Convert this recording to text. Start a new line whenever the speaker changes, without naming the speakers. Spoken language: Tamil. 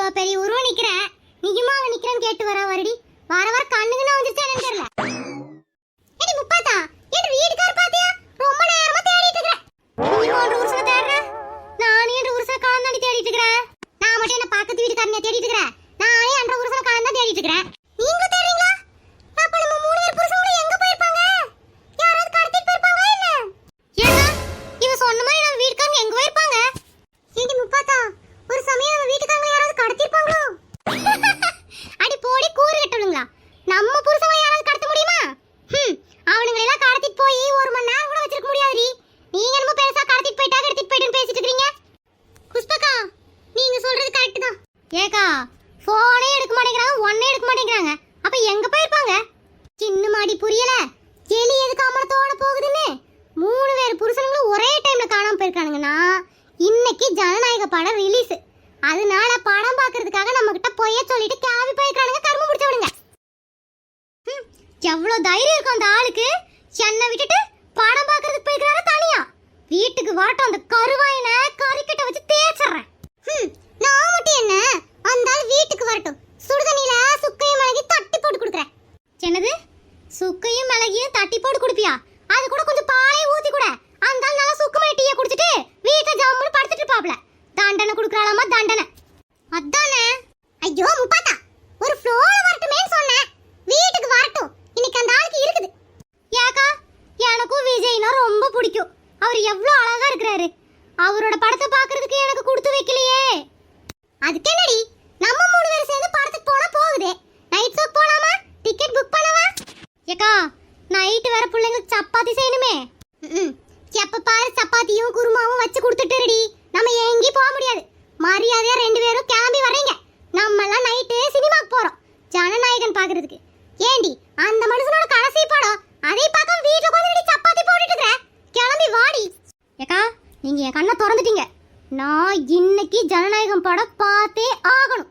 இவ்ளோ பெரிய உருவம் நிக்கிறேன், நிஜமா நிக்கிறேன்னு கேட்டு வரடி. வர வர கண்ணுக்கு வந்துருச்சா என்னன்னு தெரியல. ஏடி முப்பாத்தா, ஏடி வீட்டுக்கார பாத்தியா? ரொம்ப நேரமா தேடிட்டு இருக்கேன். நீ ஒரு உருசன தேடுற, நானே அந்த உருசன காண தாண்டி தேடிட்டு இருக்கேன். நான் மட்டும் என்ன பக்கத்து வீட்டுக்காரனே தேடிட்டு இருக்கேன். நானே அந்த உருசன காண தான் தேடிட்டு இருக்கேன். நீங்க தேடுறீங்களா? அப்ப நம்ம மூணு பேர் புருஷங்க எங்க போயிருப்பாங்க? யாராவது கடத்திட்டு போயிருப்பாங்களா என்ன? ஏன்னா இவ சொன்ன மாதிரி நம்ம வீட்டுக்காரங்க எங்க போயிருப்பாங்க? ஏடி முப்பாத்தா, ஒரு சமயம் நம்ம வீட்டுக்காரங்க யாராவது கடத்திருப்பாங்களோ? அடி போடி கூறு கட்டணுங்களா? நம்ம புருஷனை யாராவது கடத்த முடியுமா? அவனுங்களை எல்லாம் கடத்திட்டு போய் ஒரு மணி நேரம் கூட வச்சிருக்க முடியாதுடி. நீங்க என்னமோ பெருசா கடத்திட்டு போயிட்டுன்னு பேசிட்டு இருக்கீங்க. புஷ்பகா, நீங்க சொல்றது கரெக்ட் தான். ஏக்கா, போனே எடுக்க மாட்டேங்கிறாங்க, ஒன்னே எடுக்க மாட்டேங்கிறாங்க. அப்ப எங்க போயிருப்பாங்க? சின்ன மாடி புரியல. எலி எதுக்கு அமரத்தோட போகுதுன்னு மூணு பேர் புருஷனுங்களும் ஒரே டைம்ல காணாம போயிருக்கானுங்கன்னா இன்னைக்கு ஜனநாயக படம் ரிலீஸ். அதனால படம் பாக்குறதுக்காக நம்ம கிட்ட பொய்ய சொல்லிட்டு கேவி போயிருக்கானுங்க, கர்ம முடிச்சவனுங்க. எவ்வளவு தைரியம் இருக்கும் அந்த ஆளுக்கு. என்னை விட்டுட்டு படம் பாக்குறதுக்கு போயிருக்காரு தனியா. வீட்டுக்கு வாட்டம் அந்த கருவாயனை கறிக்கட்ட வச்சு தேய்ச்சறேன். நான் மட்டும் என்ன, அந்த ஆள் வீட்டுக்கு வரட்டும், சுடுதண்ணில சுக்கையும் மிளகி தட்டி போட்டு கொடுக்குறேன். என்னது, சுக்கையும் மிளகியும் தட்டி போட்டு கொடுப்பியா? அது கூட கொஞ்சம் பாலையும் ஊத்தி கூட. அந்த ஆள் நல்லா சுக்குமலை டீயை குடிச்சிட்டு வீட்டுல ஜாமுன்னு படுத்துட்டு இருப்பாப்ல. தண்டனை கொடுக்கறாளாமா, தண்டனை. அதானே. ஐயோ முப்பாத்தா, ஒரு ஃப்ளோல வரட்டுமேன்னு சொன்னேன். வீட்டுக்கு வரட்டும், இன்னைக்கு அந்த ஆளுக்கு இருக்குது. ஏக்கா, எனக்கும் விஜய்னா ரொம்ப பிடிக்கும். அவர் எவ்வளவு அழகா இருக்கிறாரு. அவரோட படத்தை பாக்குறதுக்கு எனக்கு கொடுத்து வைக்கலையே. அதுக்கு என்னடி, நம்ம மூணு பேரும் சேர்ந்து படத்துக்கு போனா போகுது. நைட் ஷோ போலாமா? டிக்கெட் புக் பண்ணவா? ஏக்கா, நைட் வேற பிள்ளைங்களுக்கு சப்பாத்தி செய்யணுமே. எப்ப பாரு சப்பாத்தியும் குருமாவும் வச்சு கொடுத்துட்டுடி. நம்ம எங்கேயும் போக முடியாது. மரியாதையா ரெண்டு பேரும் கிளம்பி வரீங்க. நம்ம எல்லாம் நைட்டு சினிமாக்கு போறோம், ஜனநாயகன் பாக்குறதுக்கு. ஏண்டி, அந்த மனுஷனோட கடைசி படம், அதை பார்க்க வீட்டுல உட்கார்ந்து சப்பாத்தி போட்டுட்டு இருக்கற. கிளம்பி வாடி. ஏக்கா, நீங்க என் கண்ணை திறந்துட்டீங்க. நான் இன்னைக்கு ஜனநாயகம் படம் பார்த்தே ஆகணும்.